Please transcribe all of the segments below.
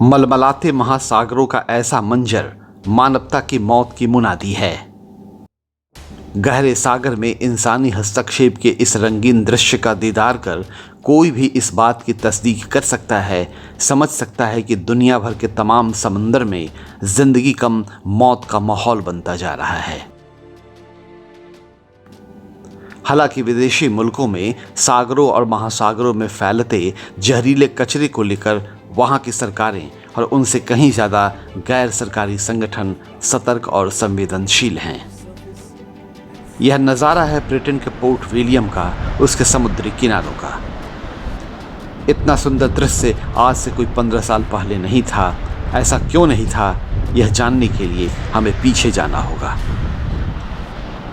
मलमलाते महासागरों का ऐसा मंजर मानवता की मौत की मुनादी है। गहरे सागर में इंसानी हस्तक्षेप के इस रंगीन दृश्य का दीदार कर कोई भी इस बात की तस्दीक कर सकता है, समझ सकता है कि दुनिया भर के तमाम समंदर में जिंदगी कम मौत का माहौल बनता जा रहा है। हालांकि विदेशी मुल्कों में सागरों और महासागरों में फैलते जहरीले कचरे को लेकर वहां की सरकारें और उनसे कहीं ज़्यादा गैर सरकारी संगठन सतर्क और संवेदनशील हैं। यह नज़ारा है ब्रिटेन के पोर्ट विलियम का, उसके समुद्री किनारों का। इतना सुंदर दृश्य आज से कोई 15 साल पहले नहीं था। ऐसा क्यों नहीं था, यह जानने के लिए हमें पीछे जाना होगा।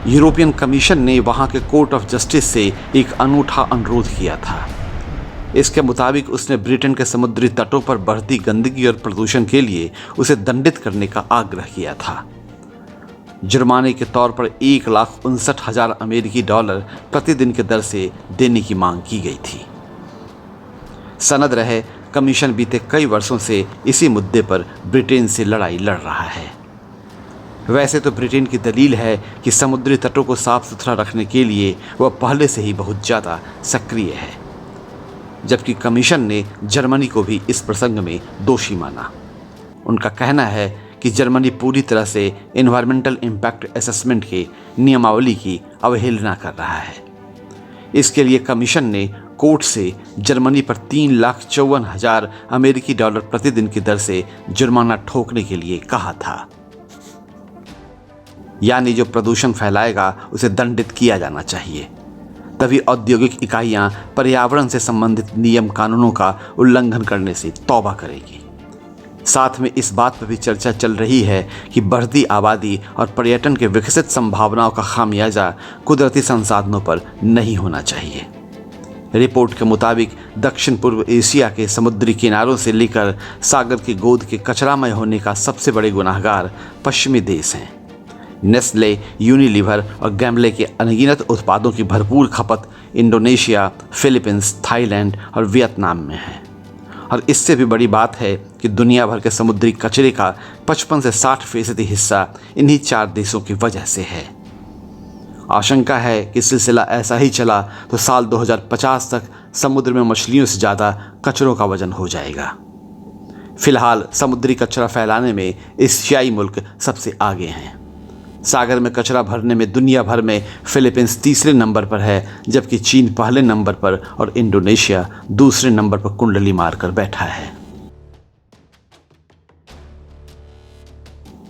यूरोपियन कमीशन ने वहां के कोर्ट ऑफ जस्टिस से एक अनूठा अनुरोध किया था। इसके मुताबिक उसने ब्रिटेन के समुद्री तटों पर बढ़ती गंदगी और प्रदूषण के लिए उसे दंडित करने का आग्रह किया था। जुर्माने के तौर पर 1,59,000 अमेरिकी डॉलर प्रतिदिन के दर से देने की मांग की गई थी। सनद रहे, कमीशन बीते कई वर्षों से इसी मुद्दे पर ब्रिटेन से लड़ाई लड़ रहा है। वैसे तो ब्रिटेन की दलील है कि समुद्री तटों को साफ सुथरा रखने के लिए वह पहले से ही बहुत ज़्यादा सक्रिय है, जबकि कमीशन ने जर्मनी को भी इस प्रसंग में दोषी माना। उनका कहना है कि जर्मनी पूरी तरह से एनवायरमेंटल इम्पैक्ट असेसमेंट के नियमावली की अवहेलना कर रहा है। इसके लिए कमीशन ने कोर्ट से जर्मनी पर 3,54,000 अमेरिकी डॉलर प्रतिदिन की दर से जुर्माना ठोकने के लिए कहा था। यानी जो प्रदूषण फैलाएगा उसे दंडित किया जाना चाहिए। तभी औद्योगिक इकाइयां पर्यावरण से संबंधित नियम कानूनों का उल्लंघन करने से तौबा करेगी। साथ में इस बात पर भी चर्चा चल रही है कि बढ़ती आबादी और पर्यटन के विकसित संभावनाओं का खामियाजा कुदरती संसाधनों पर नहीं होना चाहिए। रिपोर्ट के मुताबिक दक्षिण पूर्व एशिया के समुद्री किनारों से लेकर सागर की गोद के कचरामय होने का सबसे बड़े गुनाहगार पश्चिमी देश हैं। नेस्ले, यूनिलीवर और गैम्बले के अनगिनत उत्पादों की भरपूर खपत इंडोनेशिया, फिलीपींस, थाईलैंड और वियतनाम में है। और इससे भी बड़ी बात है कि दुनिया भर के समुद्री कचरे का 55 से 60% हिस्सा इन्हीं 4 देशों की वजह से है। आशंका है कि सिलसिला ऐसा ही चला तो साल 2050 तक समुद्र में मछलियों से ज़्यादा कचरों का वजन हो जाएगा। फिलहाल समुद्री कचरा फैलाने में एशियाई मुल्क सबसे आगे हैं। सागर में कचरा भरने में दुनिया भर में फिलीपींस तीसरे नंबर पर है, जबकि चीन पहले नंबर पर और इंडोनेशिया दूसरे नंबर पर कुंडली मारकर बैठा है।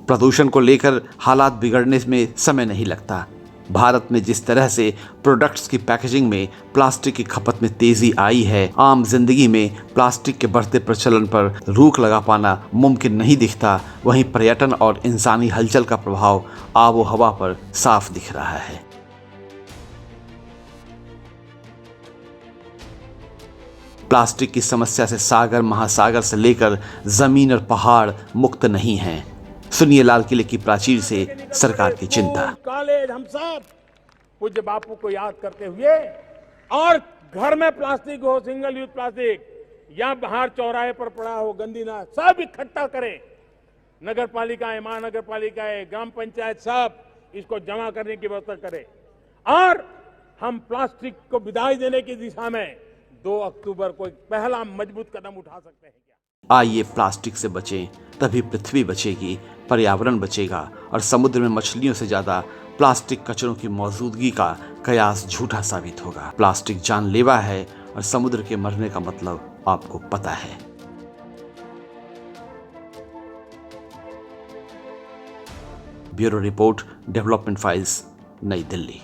प्रदूषण को लेकर हालात बिगड़ने में समय नहीं लगता। भारत में जिस तरह से प्रोडक्ट्स की पैकेजिंग में प्लास्टिक की खपत में तेजी आई है, आम जिंदगी में प्लास्टिक के बढ़ते प्रचलन पर रोक लगा पाना मुमकिन नहीं दिखता। वहीं पर्यटन और इंसानी हलचल का प्रभाव आबो हवा पर साफ दिख रहा है। प्लास्टिक की समस्या से सागर, महासागर से लेकर जमीन और पहाड़ मुक्त नहीं हैं। सुनिए लाल किले की प्राचीर से सरकार की चिंता। कॉलेज हम सब पूज्य बापू को याद करते हुए, और घर में प्लास्टिक हो, सिंगल यूज प्लास्टिक, या बाहर चौराहे पर पड़ा हो गंदी ना, सब इकट्ठा करें। नगर पालिकाएं, महानगर पालिकाएं, ग्राम पंचायत सब इसको जमा करने की व्यवस्था करें। और हम प्लास्टिक को विदाई देने की दिशा में 2 अक्टूबर को एक पहला मजबूत कदम उठा सकते हैं। आइए प्लास्टिक से बचें, तभी पृथ्वी बचेगी, पर्यावरण बचेगा और समुद्र में मछलियों से ज्यादा प्लास्टिक कचरों की मौजूदगी का कयास झूठा साबित होगा। प्लास्टिक जानलेवा है और समुद्र के मरने का मतलब आपको पता है। ब्यूरो रिपोर्ट, डेवलपमेंट फाइल्स, नई दिल्ली।